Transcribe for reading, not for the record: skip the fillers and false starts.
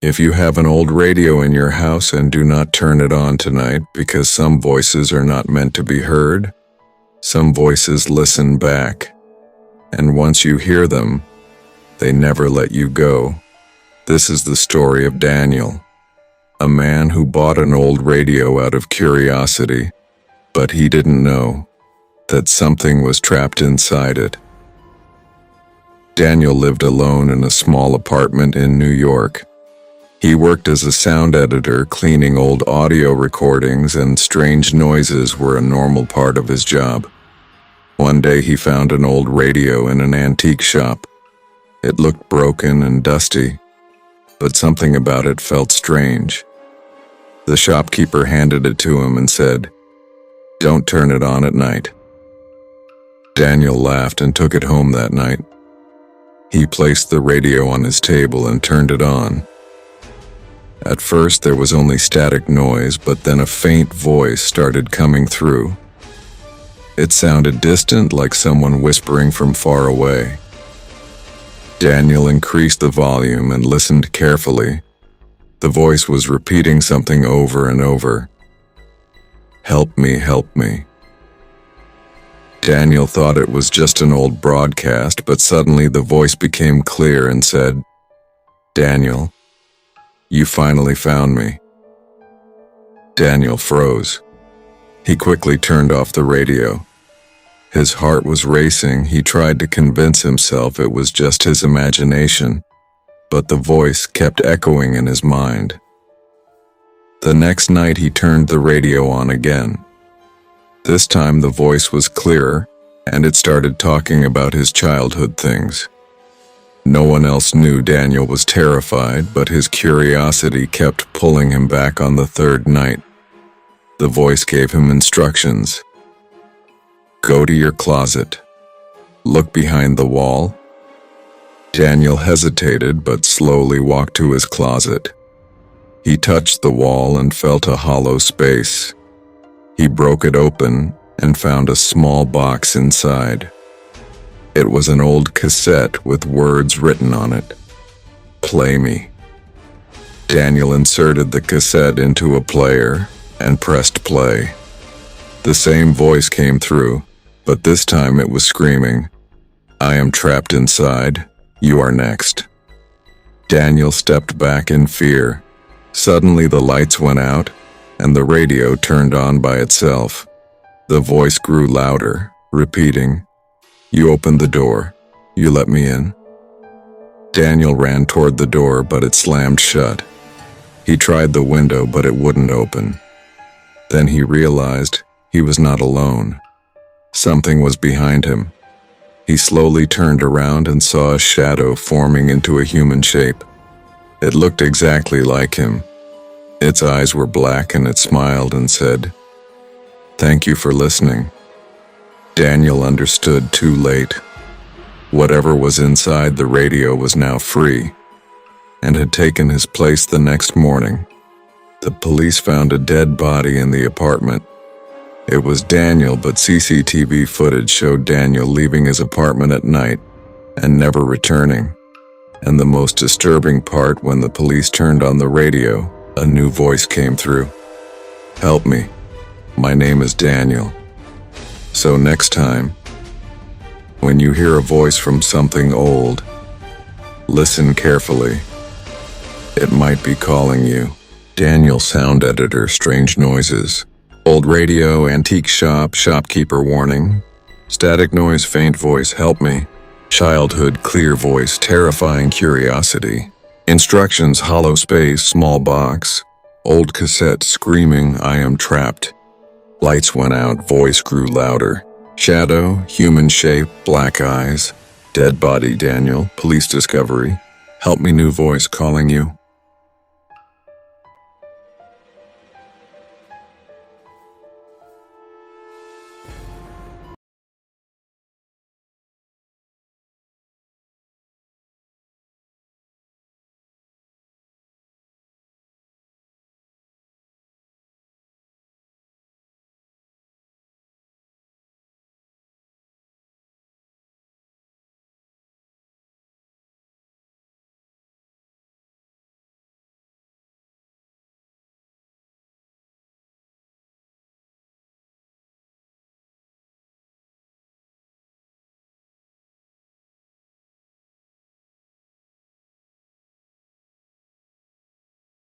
If you have an old radio in your house and do not turn it on tonight because some voices are not meant to be heard, some voices listen back, and once you hear them, they never let you go. This is the story of Daniel, a man who bought an old radio out of curiosity, but he didn't know that something was trapped inside it. Daniel lived alone in a small apartment in New York. He worked as a sound editor, cleaning old audio recordings, and strange noises were a normal part of his job. One day he found an old radio in an antique shop. It looked broken and dusty, but something about it felt strange. The shopkeeper handed it to him and said, "Don't turn it on at night." Daniel laughed and took it home that night. He placed the radio on his table and turned it on. At first there was only static noise, but then a faint voice started coming through. It sounded distant, like someone whispering from far away. Daniel increased the volume and listened carefully. The voice was repeating something over and over. "Help me, help me." Daniel thought it was just an old broadcast, but suddenly the voice became clear and said, "Daniel, you finally found me." Daniel froze. He quickly turned off the radio. His heart was racing. He tried to convince himself it was just his imagination, but the voice kept echoing in his mind. The next night he turned the radio on again. This time the voice was clearer, and it started talking about his childhood things. No one else knew Daniel was terrified, but his curiosity kept pulling him back. On the third night, the voice gave him instructions. "Go to your closet. Look behind the wall." Daniel hesitated but slowly walked to his closet. He touched the wall and felt a hollow space. He broke it open and found a small box inside. It was an old cassette with words written on it. "Play me." Daniel inserted the cassette into a player and pressed play. The same voice came through, but this time it was screaming, "I am trapped inside. You are next." Daniel stepped back in fear. Suddenly the lights went out, and the radio turned on by itself. The voice grew louder, repeating, "You opened the door. You let me in." Daniel ran toward the door, but it slammed shut. He tried the window, but it wouldn't open. Then he realized he was not alone. Something was behind him. He slowly turned around and saw a shadow forming into a human shape. It looked exactly like him. Its eyes were black and it smiled and said, "Thank you for listening." Daniel understood too late. Whatever was inside the radio was now free and had taken his place. The next morning, the police found a dead body in the apartment. It was Daniel, but CCTV footage showed Daniel leaving his apartment at night and never returning. And the most disturbing part, when the police turned on the radio, a new voice came through. "Help me. My name is Daniel." So next time, when you hear a voice from something old, listen carefully. It might be calling you. Daniel, sound editor, strange noises. Old radio, antique shop, shopkeeper warning. Static noise, faint voice, help me. Childhood, clear voice, terrifying curiosity. Instructions, hollow space, small box. Old cassette, screaming, "I am trapped." Lights went out, voice grew louder. Shadow, human shape, black eyes. Dead body, Daniel, police discovery. Help me, new voice calling you.